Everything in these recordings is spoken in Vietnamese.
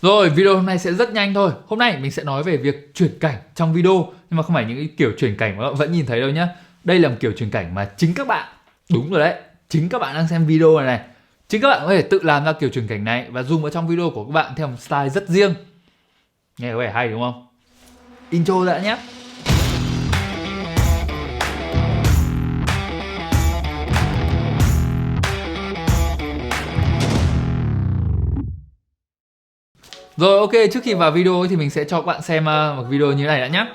Rồi, video hôm nay sẽ rất nhanh thôi. Hôm nay mình sẽ nói về việc chuyển cảnh trong video, nhưng mà không phải những cái kiểu chuyển cảnh mà các bạn vẫn nhìn thấy đâu nhá. Đây là một kiểu chuyển cảnh mà chính các bạn, đúng rồi đấy, chính các bạn đang xem video này, chính các bạn có thể tự làm ra kiểu chuyển cảnh này và dùng vào trong video của các bạn theo một style rất riêng. Nghe có vẻ hay đúng không? Intro đã nhé. Rồi, ok, trước khi vào video ấy, thì mình sẽ cho các bạn xem một video như thế này đã nhé.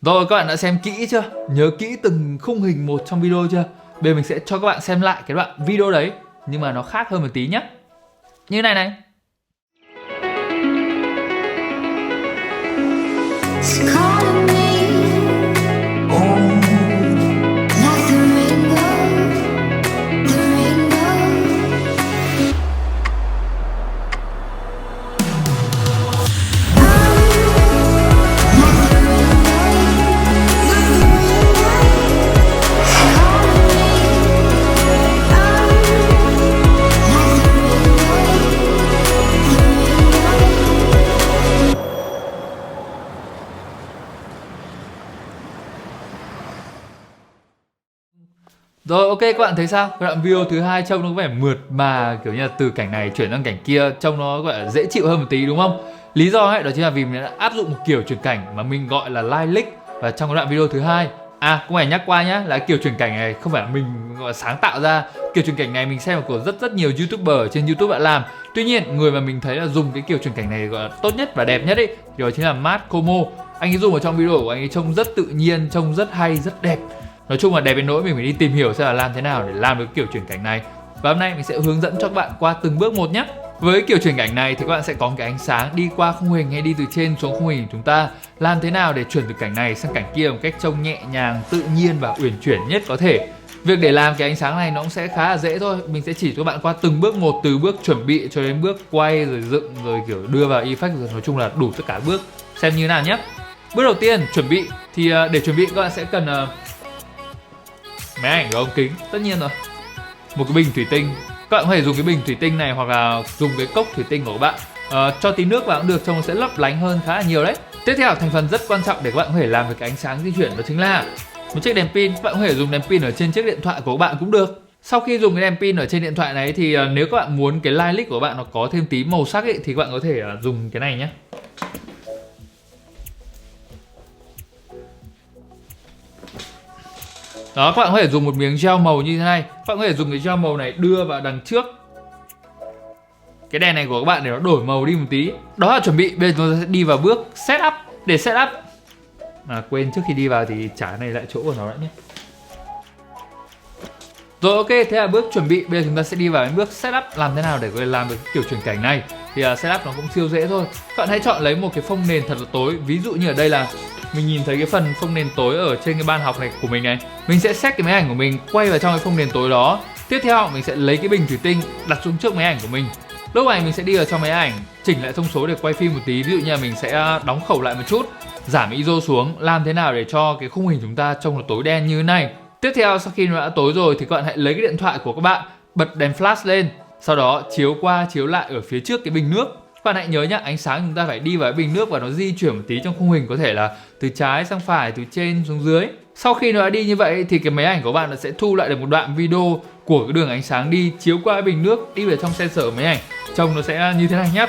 Rồi, các bạn đã xem kỹ chưa? Nhớ kỹ từng khung hình một trong video chưa? Bây giờ mình sẽ cho các bạn xem lại cái đoạn video đấy, nhưng mà nó khác hơn một tí nhé. Như này này. Rồi, ok, các bạn thấy sao? Cái đoạn video thứ hai trông nó có vẻ mượt mà, kiểu như là từ cảnh này chuyển sang cảnh kia trông nó gọi là dễ chịu hơn một tí đúng không? Lý do ấy đó chính là vì mình đã áp dụng một kiểu chuyển cảnh mà mình gọi là live leak và trong cái đoạn video thứ hai. Cũng phải nhắc qua nhá, là kiểu chuyển cảnh này không phải là mình gọi là sáng tạo ra. Kiểu chuyển cảnh này mình xem của rất nhiều YouTuber ở trên YouTube đã làm. Tuy nhiên, người mà mình thấy là dùng cái kiểu chuyển cảnh này gọi là tốt nhất và đẹp nhất ấy, thì đó chính là Matt Como. Anh ấy dùng ở trong video của anh ấy trông rất tự nhiên, trông rất hay, rất đẹp. Nói chung là đẹp đến nỗi mình phải đi tìm hiểu xem là làm thế nào để làm được kiểu chuyển cảnh này. Và hôm nay mình sẽ hướng dẫn cho các bạn qua từng bước một nhé. Với kiểu chuyển cảnh này thì các bạn sẽ có cái ánh sáng đi qua khung hình hay đi từ trên xuống khung hình của chúng ta. Làm thế nào để chuyển từ cảnh này sang cảnh kia một cách trông nhẹ nhàng, tự nhiên và uyển chuyển nhất có thể. Việc để làm cái ánh sáng này nó cũng sẽ khá là dễ thôi. Mình sẽ chỉ cho các bạn qua từng bước một, từ bước chuẩn bị cho đến bước quay rồi dựng rồi kiểu đưa vào effect, rồi nói chung là đủ tất cả bước. Xem như nào nhé. Bước đầu tiên chuẩn bị thì để chuẩn bị các bạn sẽ cần máy ảnh và ống kính, tất nhiên rồi. Một cái bình thủy tinh, các bạn có thể dùng cái bình thủy tinh này hoặc là dùng cái cốc thủy tinh của các bạn. Cho tí nước vào cũng được, trông nó sẽ lấp lánh hơn khá là nhiều đấy. Tiếp theo, thành phần rất quan trọng để các bạn có thể làm được cái ánh sáng di chuyển đó chính là một chiếc đèn pin. Các bạn có thể dùng đèn pin ở trên chiếc điện thoại của các bạn cũng được. Sau khi dùng cái đèn pin ở trên điện thoại này thì nếu các bạn muốn cái light leak của bạn nó có thêm tí màu sắc ấy, thì các bạn có thể dùng cái này nhé. Đó, các bạn có thể dùng một miếng gel màu như thế này. Các bạn có thể dùng cái gel màu này đưa vào đằng trước cái đèn này của các bạn để nó đổi màu đi một tí. Đó là chuẩn bị. Bây giờ chúng ta sẽ đi vào bước setup. Để setup, quên, trước khi đi vào thì trả này lại chỗ của nó đã nhé. Rồi, ok, thế là bước chuẩn bị. Bây giờ chúng ta sẽ đi vào đến bước setup. Làm thế nào để có thể làm được kiểu chuyển cảnh này thì setup nó cũng siêu dễ thôi. Các bạn hãy chọn lấy một cái phông nền thật là tối. Ví dụ như ở đây là mình nhìn thấy cái phần phông nền tối ở trên cái bàn học này của mình này. Mình sẽ set cái máy ảnh của mình quay vào trong cái phông nền tối đó. Tiếp theo mình sẽ lấy cái bình thủy tinh đặt xuống trước máy ảnh của mình. Lúc này mình sẽ đi vào trong máy ảnh, chỉnh lại thông số để quay phim một tí. Ví dụ như là mình sẽ đóng khẩu lại một chút, giảm ISO xuống. Làm thế nào để cho cái khung hình chúng ta trông nó tối đen như thế này. Tiếp theo, sau khi nó đã tối rồi thì các bạn hãy lấy cái điện thoại của các bạn, bật đèn flash lên, sau đó chiếu qua chiếu lại ở phía trước cái bình nước. Các bạn hãy nhớ nhá, ánh sáng chúng ta phải đi vào cái bình nước và nó di chuyển một tí trong khung hình, có thể là từ trái sang phải, từ trên xuống dưới. Sau khi nó đã đi như vậy thì cái máy ảnh của bạn nó sẽ thu lại được một đoạn video của cái đường ánh sáng đi chiếu qua cái bình nước, đi vào trong sensor của máy ảnh. Trông nó sẽ như thế này nhé.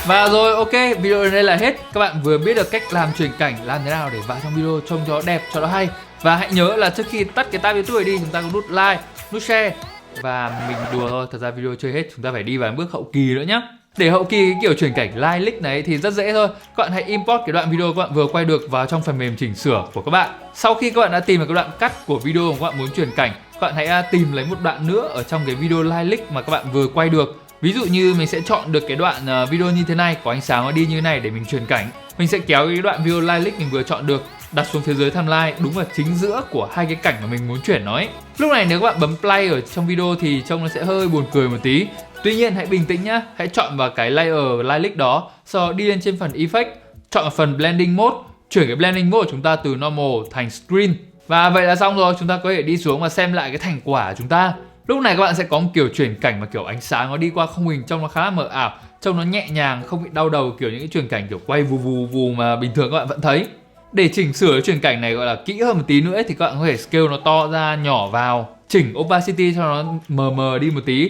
Và rồi, ok, video đến đây là hết. Các bạn vừa biết được cách làm chuyển cảnh, làm thế nào để vào trong video trông cho nó đẹp, cho nó hay. Và hãy nhớ là trước khi tắt cái tab YouTube đi, chúng ta có nút like, nút share. Và mình đùa thôi, thật ra video chưa hết, chúng ta phải đi vào bước hậu kỳ nữa nhé. Để hậu kỳ cái kiểu chuyển cảnh live leak này thì rất dễ thôi. Các bạn hãy import cái đoạn video các bạn vừa quay được vào trong phần mềm chỉnh sửa của các bạn. Sau khi các bạn đã tìm được cái đoạn cắt của video mà các bạn muốn chuyển cảnh, các bạn hãy tìm lấy một đoạn nữa ở trong cái video live leak mà các bạn vừa quay được. Ví dụ như mình sẽ chọn được cái đoạn video như thế này, có ánh sáng nó đi như thế này để mình chuyển cảnh. Mình sẽ kéo cái đoạn video live leak mình vừa chọn được, đặt xuống phía dưới timeline, đúng vào chính giữa của hai cái cảnh mà mình muốn chuyển nó ấy. Lúc này nếu các bạn bấm play ở trong video thì trông nó sẽ hơi buồn cười một tí. Tuy nhiên hãy bình tĩnh nhá, hãy chọn vào cái layer live leak đó, sau đó đi lên trên phần effect, chọn vào phần blending mode, chuyển cái blending mode của chúng ta từ normal thành screen. Và vậy là xong rồi, chúng ta có thể đi xuống và xem lại cái thành quả của chúng ta. Lúc này các bạn sẽ có một kiểu chuyển cảnh mà kiểu ánh sáng nó đi qua khung hình trông nó khá là mờ ảo, trông nó nhẹ nhàng, không bị đau đầu kiểu những cái chuyển cảnh kiểu quay vù vù vù mà bình thường các bạn vẫn thấy. Để chỉnh sửa cái chuyển cảnh này gọi là kỹ hơn một tí nữa thì các bạn có thể scale nó to ra, nhỏ vào, chỉnh opacity cho nó mờ mờ đi một tí.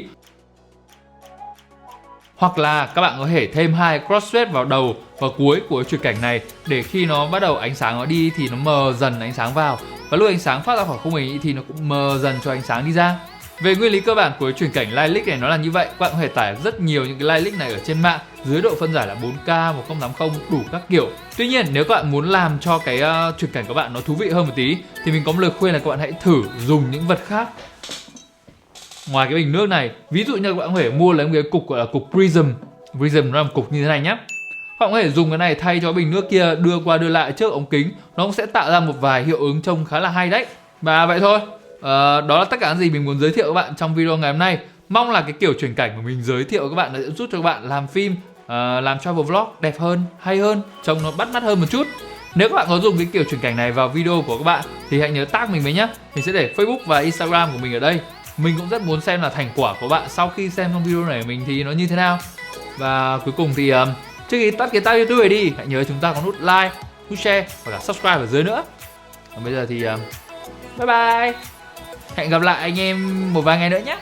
Hoặc là các bạn có thể thêm hai crossfade vào đầu và cuối của chuyển cảnh này để khi nó bắt đầu ánh sáng nó đi thì nó mờ dần ánh sáng vào, và lúc ánh sáng phát ra khỏi khung hình thì nó cũng mờ dần cho ánh sáng đi ra. Về nguyên lý cơ bản của chuyển cảnh live leak này nó là như vậy. Các bạn có thể tải rất nhiều những cái live leak này ở trên mạng dưới độ phân giải là 4K, 1080 đủ các kiểu. Tuy nhiên nếu các bạn muốn làm cho cái chuyển cảnh của bạn nó thú vị hơn một tí thì mình có một lời khuyên là các bạn hãy thử dùng những vật khác ngoài cái bình nước này. Ví dụ như các bạn có thể mua lấy một cái cục gọi là cục prism. Prism nó là một cục như thế này nhé. Các bạn có thể dùng cái này thay cho bình nước kia, đưa qua đưa lại trước ống kính, nó cũng sẽ tạo ra một vài hiệu ứng trông khá là hay đấy. Và vậy thôi. Đó là tất cả những gì mình muốn giới thiệu các bạn trong video ngày hôm nay. Mong là cái kiểu chuyển cảnh của mình giới thiệu các bạn sẽ giúp cho các bạn làm phim, làm travel vlog đẹp hơn, hay hơn, trông nó bắt mắt hơn một chút. Nếu các bạn có dùng cái kiểu chuyển cảnh này vào video của các bạn thì hãy nhớ tag mình với nhé. Mình sẽ để Facebook và Instagram của mình ở đây. Mình cũng rất muốn xem là thành quả của bạn sau khi xem trong video này của mình thì nó như thế nào. Và cuối cùng thì trước khi tắt cái tab YouTube này đi, hãy nhớ chúng ta có nút like, nút share và cả subscribe ở dưới nữa. Còn bây giờ thì bye bye. Hẹn gặp lại anh em một vài ngày nữa nhé.